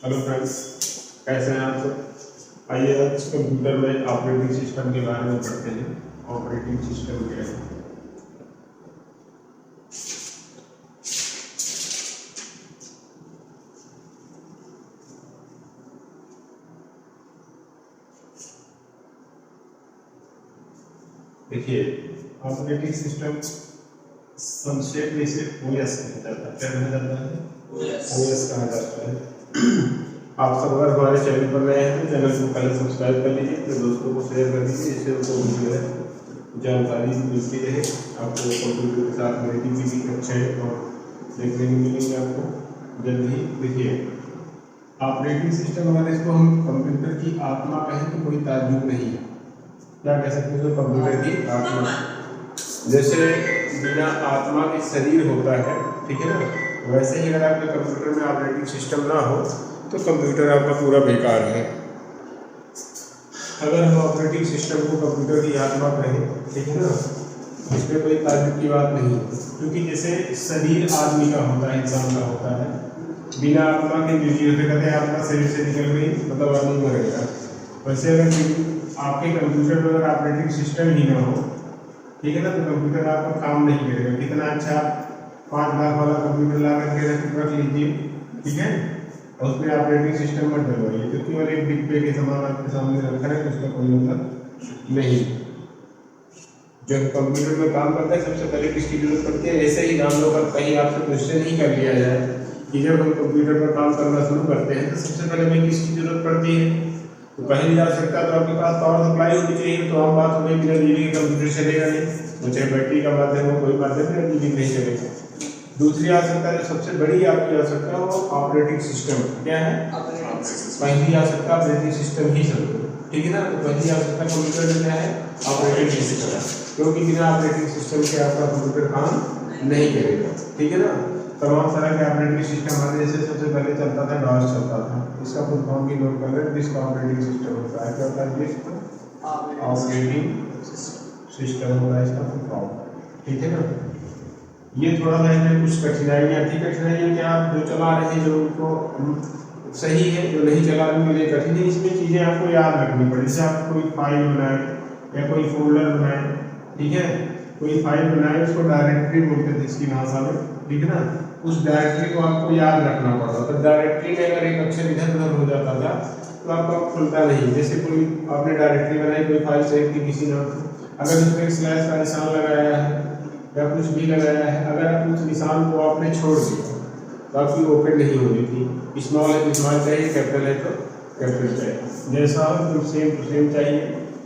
Hello friends, कैसे हैं आप सब। आइए आज कंप्यूटर में ऑपरेटिंग सिस्टम के बारे में पढ़ते हैं। ऑपरेटिंग सिस्टम क्या है। देखिए, ऑपरेटिंग सिस्टम संक्षेप में इसे ओएस कहा जाता है। क्या कहा जाता है? ओएस कहा जाता है। आप सब अगर हमारे चैनल पर नए हैं तो चैनल को पहले सब्सक्राइब कर लीजिए, फिर दोस्तों को शेयर कर दीजिए, इससे उनको जो है जानकारी मिलती रहे। आपको कंप्यूटर के साथ रिलेटिव भी अच्छे और देखने को मिलेंगे आपको जल्द ही। देखिए, ऑपरेटिंग सिस्टम अगर इसको हम कंप्यूटर की आत्मा कहें तो कोई ताज्जुब नहीं है। क्या कह सकते हैं? कंप्यूटर की आत्मा, जैसे बिना आत्मा के शरीर होता है, ठीक है ना, वैसे ही अगर आपके कंप्यूटर में ऑपरेटिंग सिस्टम ना हो तो कंप्यूटर आपका पूरा बेकार है। अगर हम ऑपरेटिंग सिस्टम को कंप्यूटर की आत्मा कहें, ठीक है ना, इसमें कोई ताज्जुब की बात नहीं है, क्योंकि जैसे शरीर आदमी का होता है, इंसान का होता है, बिना आत्मा के निर्जीव होते, कहते हैं आत्मा शरीर से निकल गई मतलब आदमी मर गया। वैसे अगर आपके कंप्यूटर में अगर ऑपरेटिंग सिस्टम ही ना हो, ठीक है ना, तो कंप्यूटर आपका काम नहीं करेगा। कितना अच्छा 5 लाख वाला कंप्यूटर ला करके रख लीजिए, ठीक है, और उसमें ऑपरेटिंग सिस्टम मत डलवाइए, क्योंकि और एक डिब्बे के सामान आपके सामने रखा है तो उसका कोई मतलब नहीं। जब कंप्यूटर में काम करता है सबसे पहले किसकी जरूरत पड़ती है? ऐसे ही मान लो अगर कहीं आपसे क्वेश्चन ही कर लिया जाए कि जब हम कंप्यूटर पर काम करना शुरू करते हैं तो सबसे पहले हमें किसकी जरूरत पड़ती है? तो कहीं जा सकता तो आपके पास पावर सप्लाई होनी चाहिए। तो हम बात हमें बिना बिजली के कंप्यूटर चलेगा नहीं, वो चाहे बैटरी का माध्यम हो, कोई माध्यम बिना बिजली नहीं चलेगा। दूसरी आवश्यकता जो सबसे बड़ी आपकी आवश्यकता है वो ऑपरेटिंग सिस्टम। क्या है? पहली आवश्यकता ऑपरेटिंग सिस्टम ही समझो, ठीक है ना। तो पहली आवश्यकता कंप्यूटर में क्या है? ऑपरेटिंग सिस्टम, क्योंकि बिना ऑपरेटिंग सिस्टम के आपका कंप्यूटर काम नहीं करेगा, ठीक है ना। तमाम तरह के ऑपरेटिंग सिस्टम हमारे जैसे सबसे पहले चलता था डॉस चलता था, इसका फुल फॉर्म भी नोट कर लें। डिस्क ऑपरेटिंग सिस्टम होता है। क्या होता है? डिस्क ऑपरेटिंग सिस्टम होता है इसका फुल फॉर्म, ठीक है ना। ये थोड़ा सा इसमें कुछ कठिनाइयाँ थी। कठिनाइयाँ क्या? आप जो चला रहे हैं जो उनको सही है, जो नहीं चला रहे उनके लिए कठिन है। इसमें चीज़ें आपको याद रखनी पड़ी। जैसे आप कोई फाइल बनाए या कोई फोल्डर बनाए, ठीक है, कोई फाइल बनाए, उसको डायरेक्टरी बोलते थे इसकी भाषा में, ठीक है ना। उस डायरेक्टरी को आपको याद रखना पड़ता था। डायरेक्टरी में अगर एक अक्षर इधर उधर हो जाता था तो आपका खुलता नहीं। जैसे कोई आपने डायरेक्टरी बनाई, कोई फाइल सेव की किसी नाम से, अगर उसमें एक स्लैश का निशान लगाया है या कुछ भी लगाया है, अगर आप उस निशान को आपने छोड़ दिया तो आपकी ओपन नहीं होनी थी। स्मॉल है तो स्मॉल चाहिए, कैपिटल है तो कैपिटल चाहिए, जैसा हो तो सेम टू सेम चाहिए,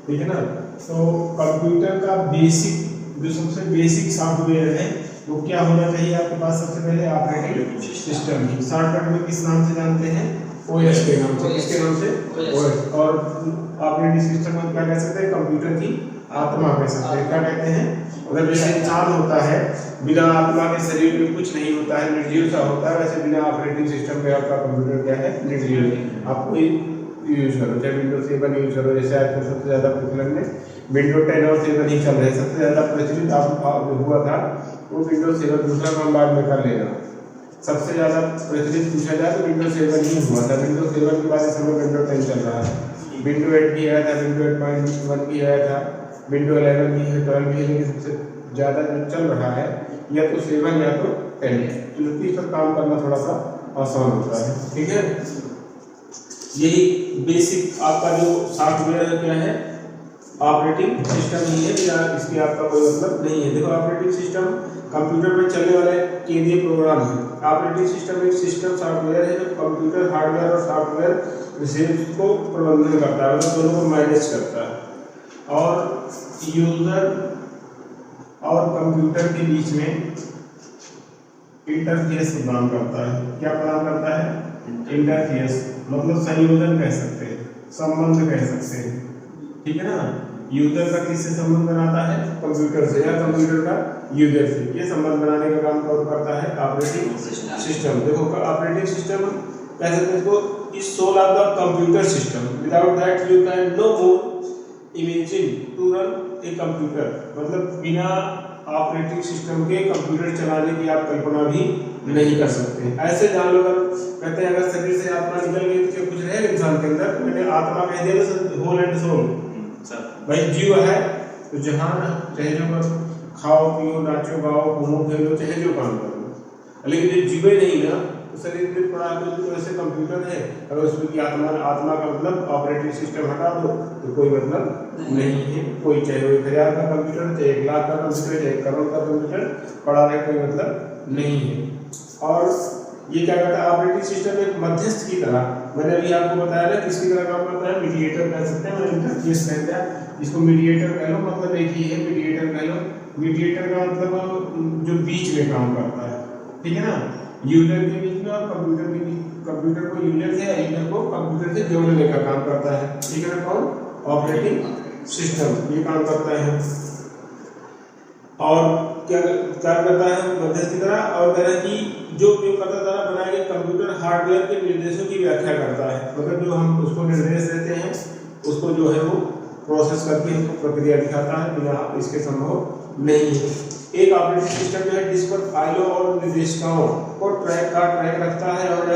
ठीक है ना। तो कंप्यूटर का बेसिक जो सबसे बेसिक सॉफ्टवेयर है वो क्या होना चाहिए आपके पास? सबसे पहले ऑपरेटिंग सिस्टम ही। शॉर्टकट में किस नाम से जानते हैं? ओएस के नाम से। किसके नाम से? ओएस। और ऑपरेटिंग सिस्टम को क्या कह सकते हैं? कंप्यूटर की आत्मा कह सकते हैं। क्या कहते हैं? अगर जैसे इंसान होता है बिना आत्मा के शरीर में कुछ नहीं होता है, निर्जीव सा होता है, वैसे बिना ऑपरेटिंग सिस्टम के आपका कंप्यूटर क्या है? निर्जीव। आप कोई यूज करो, चाहे विंडोज 7 यूज करो, जैसे आजकल सबसे ज्यादा प्रचलन में विंडोज 10 और 7 ही चल रहे हैं। सबसे ज्यादा प्रचलित जो हुआ था वो विंडोज 7, दूसरा काम बाद में कर लेना। सबसे ज्यादा प्रचलित पूछा जाए तो विंडोज 7 ही हुआ था। विंडोज 7 के बाद इस समय विंडोज 10 चल रहा है। विंडो 8 भी आया था, विंडो 8.1 भी आया था, विंडो 11 भी है, 12 भी है, लेकिन सबसे ज़्यादा जो चल रहा है या तो 7 या तो 10 है। तो इस पर काम करना थोड़ा सा आसान होता है, ठीक है। यही बेसिक आपका जो सॉफ्टवेयर है क्या है? ऑपरेटिंग सिस्टम ही है, या इसके आपका कोई मतलब नहीं है। देखो, ऑपरेटिंग सिस्टम कंप्यूटर में चलने वाले केंद्रीय प्रोग्राम है। ऑपरेटिंग सिस्टम एक सिस्टम सॉफ्टवेयर है जो कंप्यूटर हार्डवेयर और सॉफ्टवेयर रिसोर्स को प्रबंधन करता है, मतलब दोनों को मैनेज करता है और यूजर और कंप्यूटर के बीच में इंटरफेस प्रदान करता है। क्या प्रदान करता है? इंटरफेस, मतलब संयोजन कह सकते हैं, संबंध कह सकते हैं, ठीक है ना। यूजर का किससे संबंध बनाता है? कंप्यूटर से, या कंप्यूटर का यूजर से। ये संबंध बनाने का काम कौन करता है? Operating system. देखो, ऑपरेटिंग सिस्टम कह सकते हैं इसको is soul of the computer system, without that you can no more imagine to run a computer. मतलब बिना ऑपरेटिंग सिस्टम के कंप्यूटर चलाने की आप कल्पना भी नहीं कर सकते। ऐसे जान लो, अगर कहते हैं अगर शरीर से आत्मा निकल गई तो कुछ रहेगा इंसान के अंदर। मैंने आत्मा कह दिया तो होल एंड सोल भाई जीव है तो जहान चाहे जो करो, खाओ पियो नाचो गाओ घूमो खेलो चाहे जो काम करो, लेकिन जो जीवे नहीं ना तो शरीर में पड़ा तो ऐसे कंप्यूटर है, अगर उसमें की आत्मा का मतलब ऑपरेटिंग सिस्टम हटा दो तो कोई मतलब नहीं है। कोई चाहे 1000 का कंप्यूटर, चाहे 1 लाख का कंप्यूटर, चाहे 1 करोड़ का कंप्यूटर पड़ा रहे, कोई मतलब नहीं है। और ये क्या करता है ऑपरेटिंग सिस्टम एक मध्यस्थ की तरह, मैंने अभी आपको बताया ना किसकी तरह काम करता है, मीडिएटर कह सकते हैं, मैंने इंटरफेस कह दिया, इसको मीडिएटर कह लो, मतलब एक ही है मीडिएटर कह लो। मीडिएटर का मतलब जो बीच में काम करता है, ठीक है ना, यूजर के बीच में और कंप्यूटर के बीच, कंप्यूटर को यूजर से, यूजर को कंप्यूटर से जोड़ने का काम करता है, ठीक है ना, कौन ऑपरेटिंग सिस्टम ये काम करता है। और क्या करता है मध्यस्थ की तरह, और तरह की जो उपयोगकर्ता द्वारा बनाए गए कंप्यूटर हार्डवेयर के निर्देशों की व्याख्या करता है, मतलब जो हम उसको निर्देश देते हैं उसको जो है वो प्रोसेस करके हमको प्रक्रिया दिखाता है, बिना इसके संभव नहीं है। एक ऑपरेटिंग सिस्टम जो है जिस पर फाइलों और निर्देशिकाओं को ट्रैक रखता है और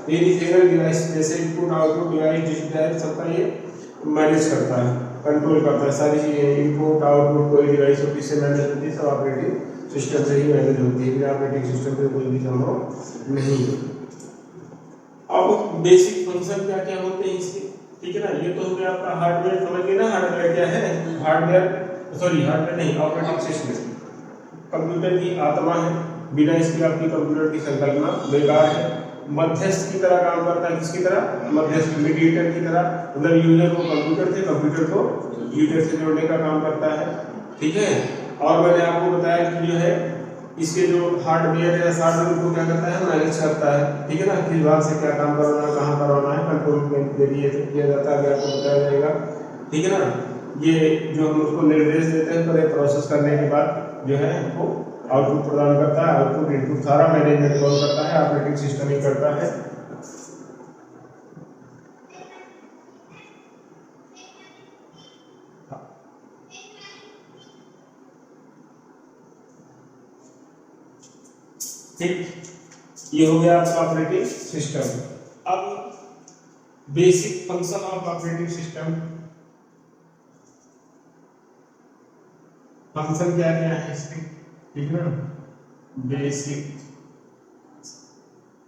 पेरिफेरल डिवाइस जैसे input output device disk drive सबका ये मैनेज करता है, कंट्रोल करता है। सारी चीजें इनपुट आउटपुट कोई डिवाइस हो किससे मैनेज होती है, सब ऑपरेटिंग सिस्टम से ही मैनेज होती है, बिना ऑपरेटिंग सिस्टम से कोई भी संभव नहीं है। अब बेसिक फंक्शन क्या क्या होते हैं इसके, ठीक है ना, ये तो हो गया आपका हार्डवेयर, समझ गए ना हार्डवेयर क्या है, हार्डवेयर नहीं ऑपरेटिंग सिस्टम कंप्यूटर की आत्मा है, बिना इसके आपकी कंप्यूटर की संकल्पना बेकार है। मध्यस्थ की तरह काम करता है, किसकी तरह, मध्यस्थ मीडिएटर की तरह, मतलब यूजर को कंप्यूटर से, कंप्यूटर को यूजर से जोड़ने का काम करता है, ठीक है। और मैंने आपको बताया कि जो है इसके जो हार्डवेयर या सॉफ्टवेयर को क्या करता है, मैनेज करता है, ठीक है ना, किस भाग से क्या काम करवाना है, कहाँ करवाना है, कंट्रोल के जरिए किया जाता है, आपको बताया जाएगा, ठीक है ना। ये जो हम उसको निर्देश देते हैं पहले प्रोसेस करने के बाद जो है हमको आउटपुट प्रदान करता है, आउटपुट इनपुट सारा मैनेजमेंट कौन करता है, ऑपरेटिंग सिस्टम ही करता है। ठीक, ये हो गया आपका ऑपरेटिंग सिस्टम। अब basic function of operating system, function क्या क्या है इसके, ठीक है ना, basic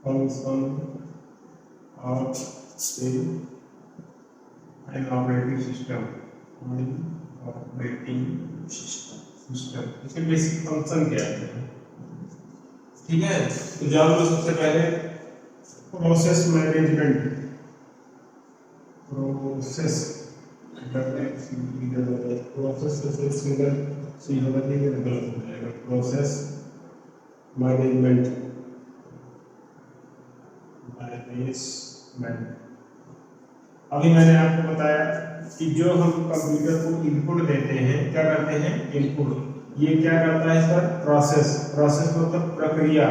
function of an operating system, operating system इसके बेसिक फंक्शन क्या है, ठीक है। तो जान लो सबसे पहले प्रोसेस मैनेजमेंट, प्रोसेस से सिंगल सी होगा, ठीक है, गलत हो जाएगा, प्रोसेस मैनेजमेंट, अभी मैंने आपको बताया कि जो हम कंप्यूटर को इनपुट देते हैं, क्या करते हैं इनपुट, ये क्या करता है इसका प्रोसेस मतलब प्रक्रिया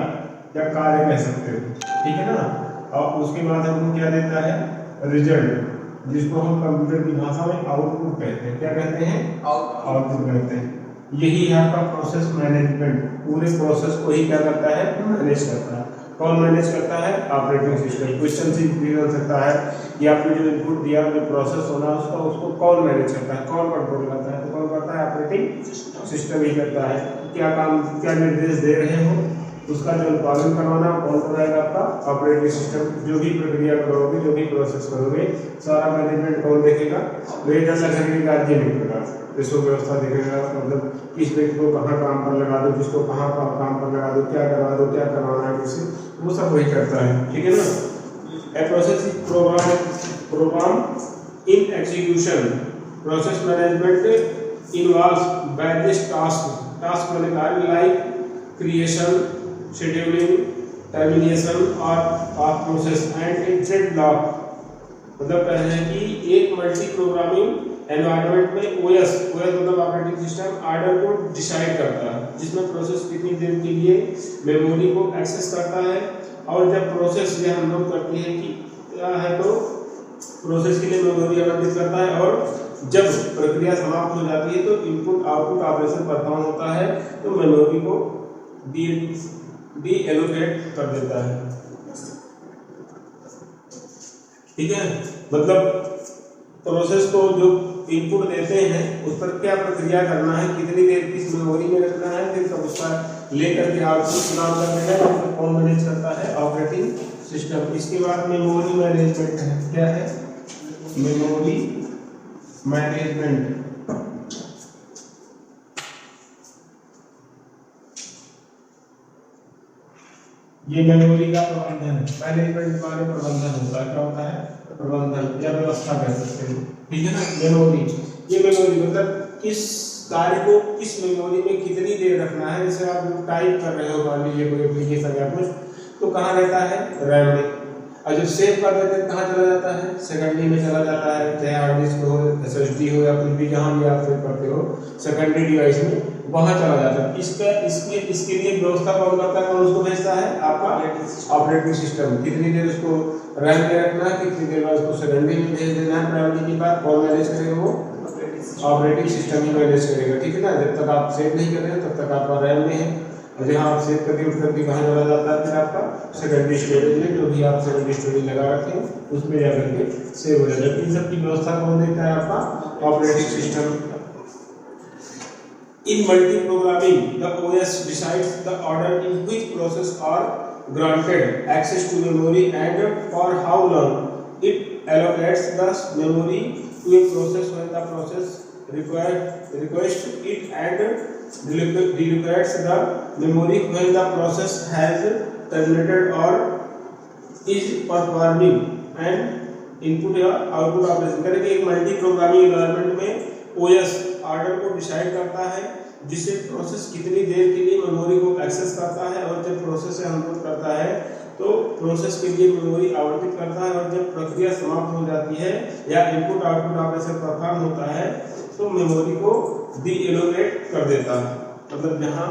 या कार्य कह सकते हो, ठीक है ना। और उसके बाद हमको क्या देता है रिजल्ट, जिसको हम कंप्यूटर की भाषा में आउटपुट कहते हैं, क्या कहते हैं आउटपुट कहते हैं। यही है आपका प्रोसेस मैनेजमेंट, पूरे प्रोसेस को ही क्या करता है मैनेज करता है। कौन मैनेज करता है, ऑपरेटिंग सिस्टम। क्वेश्चन से भी हो सकता है कि आपने जो इनपुट दिया जो प्रोसेस होना उसको कौन मैनेज करता है, कौन कंट्रोल करता है, तो कौन करता है ऑपरेटिंग सिस्टम ही करता है। क्या काम क्या निर्देश दे रहे हो उसका जो पालन करवाना कौन कराएगा, आपका ऑपरेटिंग सिस्टम। जो भी प्रक्रिया करोगे, जो भी प्रोसेस करोगे, सारा मैनेजमेंट कौन देखेगा, वेट अलग राज्य निकलेगा, विश्व व्यवस्था देखेगा, मतलब किस व्यक्ति को कहाँ काम पर लगा दो, किसको कहाँ काम पर लगा दो, क्या करवा दो, क्या करवाना है किससे, वो सब वही करता है, ठीक है ना। A process program in execution, process management involves various task मैंने कार्य like creation, scheduling, termination of process and intent lock. मतलब कह रहे हैं कि एक मल्टी प्रोग्रामिंग एनवायरनमेंट में ओएस मतलब ऑपरेटिंग सिस्टम आर्डर को डिसाइड करता है, जिसमें प्रोसेस कितनी देर के लिए मेमोरी को एक्सेस करता है, और जब प्रोसेस यह नोट करती है कि क्या है तो प्रोसेस के लिए मेमोरी आवंटित करता है, और जब प्रक्रिया समाप्त हो जाती है तो इनपुट आउटपुट ऑपरेशन परफॉर्म होता है, तो मेमोरी को डी एलोकेट कर देता है। ठीक है, मतलब प्रोसेस को जो इनपुट देते हैं उस पर क्या प्रक्रिया करना है, कितनी देर किस मेमोरी में रखना है, फिर कब उसका लेकर के आउटपुट चुनाव करने का, तो कौन मैनेज करता है, ऑपरेटिंग सिस्टम। इसके बाद मेमोरी मैनेजमेंट है, क्या है, मेमोरी मैनेजमेंट। ये मेमोरी का प्रबंधन, मैनेजमेंट माने प्रबंधन होता है, क्या होता है, प्रबंधन या व्यवस्था कह सकते हैं, ठीक है ना। मेमोरी, ये मेमोरी मतलब किस कार्य को किस मेमोरी में कितनी देर रखना है। जैसे आप टाइप कर रहे हो, मान लीजिए कोई एप्लीकेशन या कुछ, तो कहाँ रहता है, रैम में, और जब सेव कर देते हैं कहाँ चला जाता है, सेकेंडरी में चला जाता है, चाहे हार्ड डिस्क हो, SSD हो, या कुछ भी जहाँ भी आप सेव करते हो सेकेंडरी डिवाइस में, वहाँ चला जाता है। इसके लिए व्यवस्था कौन करता है, कौन उसको भेजता है, आपका ऑपरेटिंग सिस्टम। कितनी देर उसको रैम में रखना है, कितनी देर बाद उसको सेकेंडरी में भेज देना है, प्राइमरी के बाद कौन मैनेज करेगा, वो ऑपरेटिंग सिस्टम ही मैनेज करेगा, ठीक है ना। जब तक आप सेव नहीं कर रहे हैं तब तक आपका रैम में है, और जहाँ आप सेव करके उठ करके कहाँ चला जाता है, फिर आपका सेकेंडरी स्टोरेज में, जो भी आप सेकेंडरी स्टोरेज लगा रखे हैं उसमें जाकर के सेव हो जाता है। इन सब की व्यवस्था कौन देता है, आपका operating system. In multi-programming, the OS decides the order in which process are granted access to memory and for how long. It allocates the memory to a process when the process requests it and deallocates the memory when the process has terminated or is performing an input या output operation। करेंगे एक multi programming environment में OS order को decide करता है, जिससे process कितनी देर के लिए मेमोरी को एक्सेस करता है, और जब प्रोसेस से अनलोड करता है तो प्रोसेस के लिए मेमोरी आवंटित करता है, और जब प्रक्रिया समाप्त हो जाती है या इनपुट आउटपुट ऑपरेशन परफॉर्म होता है तो मेमोरी को डीएलोकेट कर देता है। मतलब जहाँ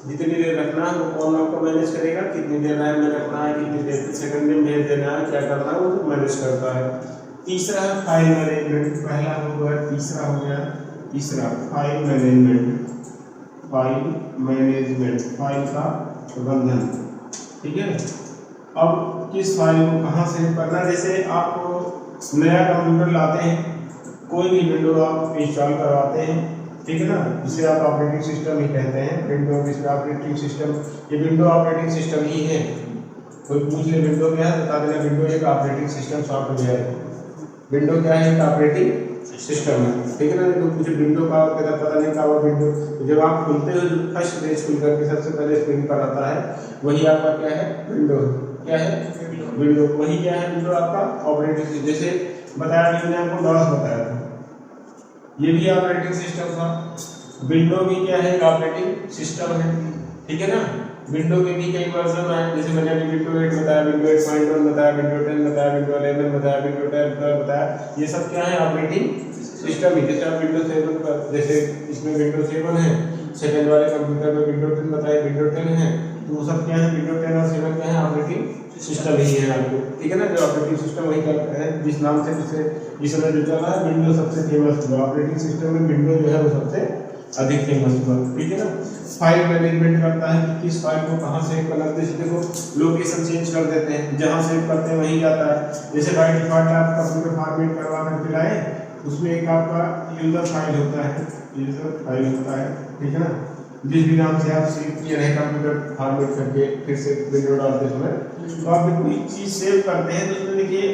जितनी देर रखना है वो कौन आपको मैनेज करेगा, कितनी देर रैम में रखना है, कितनी देर सेकंड में भेज देना है, क्या करना है, वो मैनेज करता है। तीसरा है फाइल मैनेजमेंट, पहला हो गया, तीसरा हो गया, तीसरा file management. File management, file का प्रबंधन, ठीक है। अब किस फाइल को कहाँ सेव करना है, जैसे आप नया कंप्यूटर लाते हैं, कोई भी विंडो आप इंस्टॉल करवाते हैं, ठीक है ना, जिसे आप ऑपरेटिंग सिस्टम ही कहते हैं। विंडो जिसमें ऑपरेटिंग सिस्टम, ये विंडो ऑपरेटिंग सिस्टम ही है। कोई पूछ ले विंडो क्या है, बता देना विंडो एक ऑपरेटिंग सिस्टम सॉफ्टवेयर है। विंडो क्या है, एक ऑपरेटिंग सिस्टम है, ठीक है ना। तो कुछ विंडो का पता नहीं का, वो विंडो जब आप खुलते हो, फर्स्ट पेज खुल करके सबसे पहले स्क्रीन पर आता है, वही आपका क्या है, विंडो। क्या है, विंडो। वही क्या है, विंडो आपका ऑपरेटिंग। जैसे बताया मैंने आपको डॉस बताया था, ये भी ऑपरेटिंग सिस्टम था। विंडो भी क्या है, ऑपरेटिंग सिस्टम है, ठीक है ना। विंडो के भी कई वर्जन है, जैसे मैंने अभी विंडो 8 बताया, विंडो 8.1 बताया, विंडो 10 बताया, विंडो 11 बताया, विंडो 12 बताया। ये सब क्या है, ऑपरेटिंग सिस्टम ही। जैसे आप विंडो 7 पर, जैसे इसमें विंडो 7 है, सेकंड वाले कंप्यूटर में विंडो 10 बताया, विंडो 10 है, तो वो सब क्या है, विंडो 10 और 7 क्या है, ऑपरेटिंग सिस्टम ही है आपको, ठीक है ना। जो ऑपरेटिंग सिस्टम वही करता है, जिस नाम से जिसे इस समय जो चल रहा है, विंडो सबसे फेमस हुआ ऑपरेटिंग सिस्टम में, विंडो जो है वो सबसे अधिक फेमस हुआ, ठीक है ना। फाइल मैनेजमेंट करता है कि किस फाइल को कहाँ सेव करना है। जैसे देखो लोकेशन चेंज कर देते हैं, जहाँ सेव करते हैं वहीं जाता है। जैसे बाय डिफॉल्ट आप कंप्यूटर फॉर्मेट करवा करके लाए, उसमें एक आपका यूजर फाइल होता है, यूजर फाइल होता है, ठीक है ना। जिस भी नाम से आप सेव किए रहे कंप्यूटर फॉर्मेट करके फिर से विंडो डालते समय, तो आप कोई चीज़ सेव करते हैं तो उसमें देखिए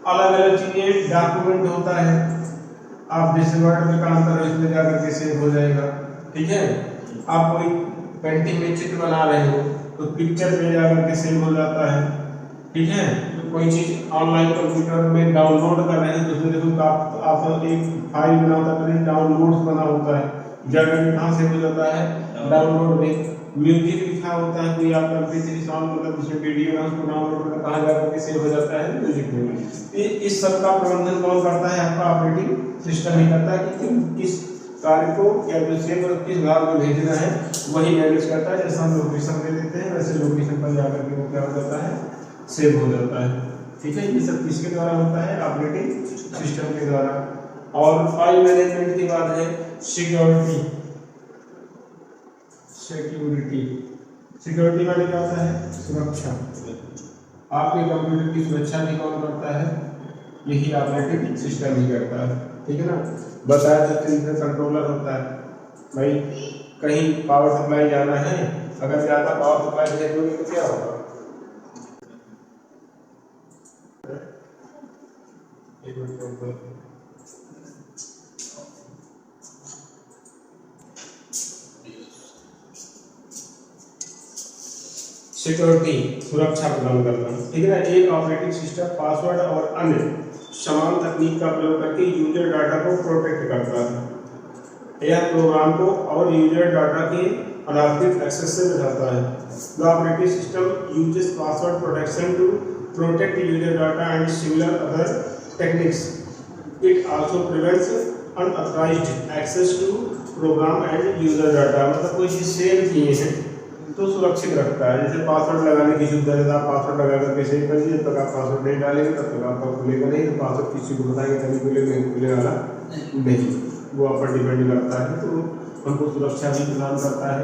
अलग अलग चीज़ें डॉक्यूमेंट होता है। आप जैसे वर्ड में काम कर रहे हो, इसमें जाकर के सेव हो जाएगा, ठीक है। आप कोई पेंटिंग में चित्र बना रहे हो तो पिक्चर में जाकर के सेव हो जाता है, ठीक है। कोई चीज़ ऑनलाइन कंप्यूटर में डाउनलोड कर रहे हैं तो उसमें देखो आप एक फाइल बना होता है, डाउनलोड्स बना होता है, जाकर कहाँ सेव हो जाता है, डाउनलोड में। म्यूजिक लिखा होता है, कोई आप MP3 सॉन्ग मतलब उसमें वीडियो ना, उसको डाउनलोड कर कहाँ जाकर के सेव हो जाता है, म्यूजिक में। इस सब का प्रबंधन कौन करता है, आपका ऑपरेटिंग सिस्टम ही करता है कि किस कार्य को या जो सेव और किस भाग में भेजना है वही मैनेज करता है। जैसे हम लोकेशन दे देते हैं, वैसे लोकेशन पर जाकर के वो क्या हो जाता है, सेव हो जाता है, ठीक है। ये सब किसके द्वारा होता है, ऑपरेटिंग सिस्टम के द्वारा। और फाइल मैनेजमेंट की बात है, सिक्योरिटी। सिक्योरिटी, सिक्योरिटी माने क्या होता है, सुरक्षा। आपके कंप्यूटर की सुरक्षा भी कौन करता है, यही ऑपरेटिंग सिस्टम ही करता है, ठीक है ना। बताया था तीन कंट्रोलर होता है भाई, कहीं पावर सप्लाई जाना है, अगर ज़्यादा पावर सप्लाई भेज दोगे तो क्या होगा, सिक्योरिटी सुरक्षा प्रदान करना, ठीक है ना। एक ऑपरेटिंग सिस्टम पासवर्ड और अन्य समान तकनीक का प्रयोग करके यूजर डाटा को प्रोटेक्ट करता है। यह प्रोग्राम को और यूजर डाटा के अनावश्यक एक्सेस से बचाता है। The operating system uses password protection to protect user data and similar other techniques. It also prevents unauthorised access to program and user data, मतलब कोई चीज़ शेयर किए हैं तो सुरक्षित रखता है। जैसे पासवर्ड लगाने की सुविधा है, आप पासवर्ड लगा करके सेव करिए, जब तक आप पासवर्ड नहीं डालेंगे तब तक आपका खुलेगा नहीं, तो पासवर्ड किसी को बताएंगे तभी खुलेगा, नहीं खुलने वाला नहीं, वो आप पर डिपेंड करता है। तो हमको सुरक्षा भी प्रदान करता है।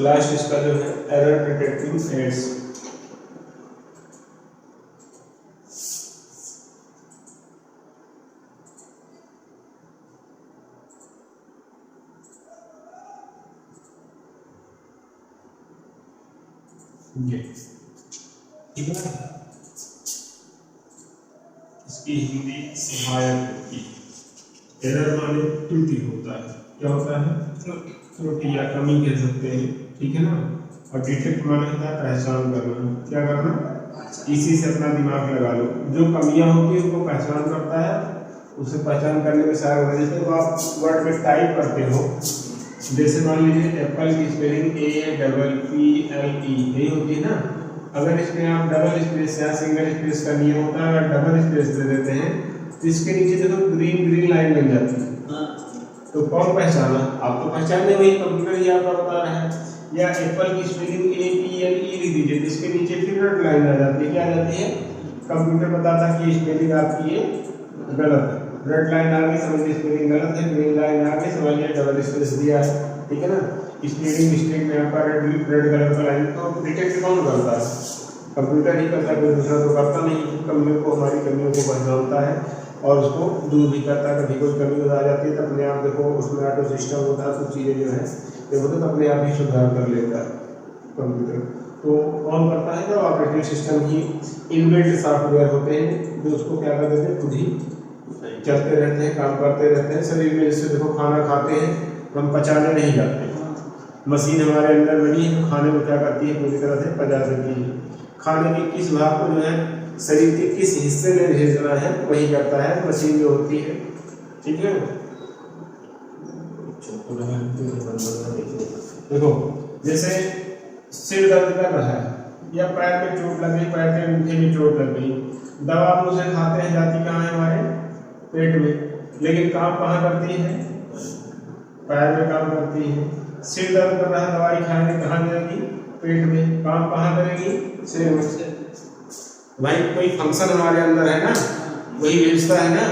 लास्ट इसका जो है एरर डिटेक्टिंग एड्स, ये ठीक है ना, इसकी हिंदी सहायक की। एरर माने त्रुटि होता है, क्या होता है, त्रुटि या कमी कह सकते हैं, ठीक है ना। और डिटेक्ट माने होता है पहचान करना, क्या करना, इसी से अपना दिमाग लगा लो, जो कमियां होती है उनको पहचान करता है, उसे पहचान करने में सहायक होता है। जैसे तो आप वर्ड में टाइप करते हो, जैसे मान लीजिए एप्पल की स्पेलिंग APPLE यही होती है ना, अगर इसमें आप डबल स्पेस या सिंगल स्पेस का नियम होता है, अगर डबल स्पेस दे देते हैं तो इसके नीचे देखो ग्रीन लाइन बन जाती है, तो कौन पहचाना, आप तो पहचानने, वही कंप्यूटर ही आपका बता रहा है। या एप्पल की स्पेलिंग APLE लिख दीजिए, इसके नीचे फिर रेड लाइन आ जाती है, क्या आ जाती है, कंप्यूटर बताता है कि स्पेलिंग आपकी ये गलत है। रेड लाइन आ गई, समझिए स्पेलिंग गलत है, ग्रीन लाइन आ गई, समझिए डबल स्पेस दिया है, ठीक है ना। स्पेलिंग मिस्टेक में आपका रेड कलर का लाइन, तो डिटेक्ट कौन करता है, कंप्यूटर ही करता है, कोई दूसरा तो करता नहीं। कमियों को, हमारी कमियों को पहचानता है और उसको दूर भी करता है। कभी कोई कमी आ जाती है तो अपने आप देखो उसमें ऑटो सिस्टम होता है, कुछ चीज़ें जो है देखो तो अपने आप ही सुधार कर लेता है कंप्यूटर। तो कौन करता है, तो ऑपरेटिंग सिस्टम ही इनबिल्ट सॉफ्टवेयर होते हैं जो उसको क्या कर देते हैं, खुद ही चलते रहते हैं, काम करते रहते हैं शरीर में। जैसे देखो खाना खाते हैं तो हम पचाने नहीं जाते, मशीन हमारे अंदर बनी है तो खाने को क्या करती है, पूरी तरह से पचा देती है। खाने के किस भाग को जो है शरीर के किस हिस्से में भेजना है वही करता है मशीन जो होती है, ठीक है। देखो जैसे सिर दर्द कर रहा है या पैर में चोट लग गई, पैर के अंगूठे में चोट लग गई, दवा हम उसे खाते हैं, जाती कहाँ है, हमारे पेट में, लेकिन काम कहाँ करती है, पैर में काम करती है। सिर दर्द कर रहा है, दवाई खाने कहाँ जाएगी, पेट में, काम कहाँ करेगी, सिर में। भाई कोई फंक्शन हमारे अंदर है ना, वही भेजता है ना,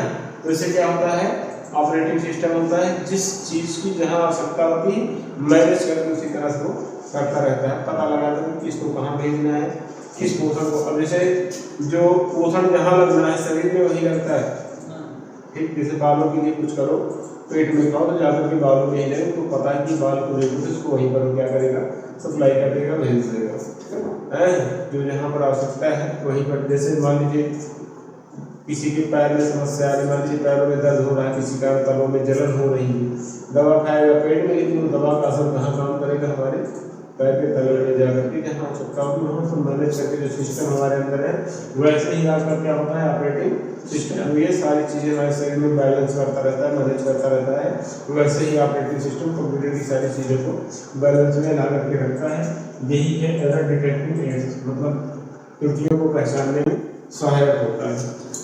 तो इससे क्या होता है, ऑपरेटिंग सिस्टम होता है, जिस चीज़ की जहाँ आवश्यकता होती है मैनेज करके उसी तरह से वो करता रहता है, पता लगाता है किसको कहाँ भेजना है, किस पोषण को। अब जैसे जो पोषण जहाँ लगना है शरीर में वही लगता है, ठीक। जैसे बालों के लिए कुछ करो, पेट में खाओ तो जाकर के बालों में ही लगे, तो पता है कि बाल को देखो तो इसको वहीं पर क्या करेगा, सप्लाई कर देगा, भेज देगा, है जो जहाँ पर आवश्यकता है वहीं पर। जैसे मान लीजिए किसी के पैर में समस्या आ रही, मान लीजिए पैरों में दर्द हो रहा है, किसी का तलों में जलन हो रही है, दवा खाएगा पेट में, लेकिन वो दवा का असर कहाँ काम करेगा, हमारे पैर के तले में जाकर के जहाँ आवश्यकता होगी वहाँ पर मैनेज करके जो सिस्टम हमारे अंदर है वैसे ही आपका क्या होता है, ऑपरेटिंग सिस्टम। ये सारी चीज़ें हमारे शरीर में बैलेंस करता रहता है, मैनेज करता रहता है, वैसे ही ऑपरेटिंग सिस्टम कंप्यूटर की सारी चीज़ों को बैलेंस में ला करके रखता है। यही है एरर डिटेक्टिंग एड्स, मतलब त्रुटियों को पहचानने में सहायक होता है।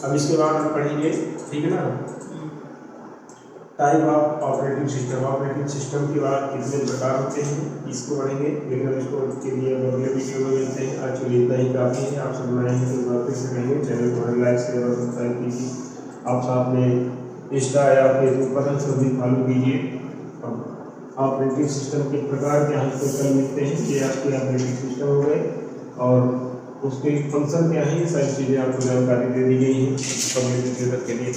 अब इसके बाद हम पढ़ेंगे, ठीक है ना, type of operating system. Operating system के बाद कितने प्रकार होते हैं इसको पढ़ेंगे, लेकिन हम इसको के लिए अगले वीडियो में मिलते हैं। आज के लिए इतना ही काफ़ी है। आप सब नए हैं तो वापस से कहेंगे चैनल को लाइक शेयर और सब्सक्राइब कीजिए। आप साथ में इंस्टा या फेसबुक पर सभी फॉलो कीजिए। ऑपरेटिंग सिस्टम के प्रकार के हम कल मिलते हैं। ये आपके ऑपरेटिंग सिस्टम हो गए और उसके फंक्शन क्या है, ये सारी चीज़ें आपको जानकारी दे दी गई हैं पब्लिक के लिए।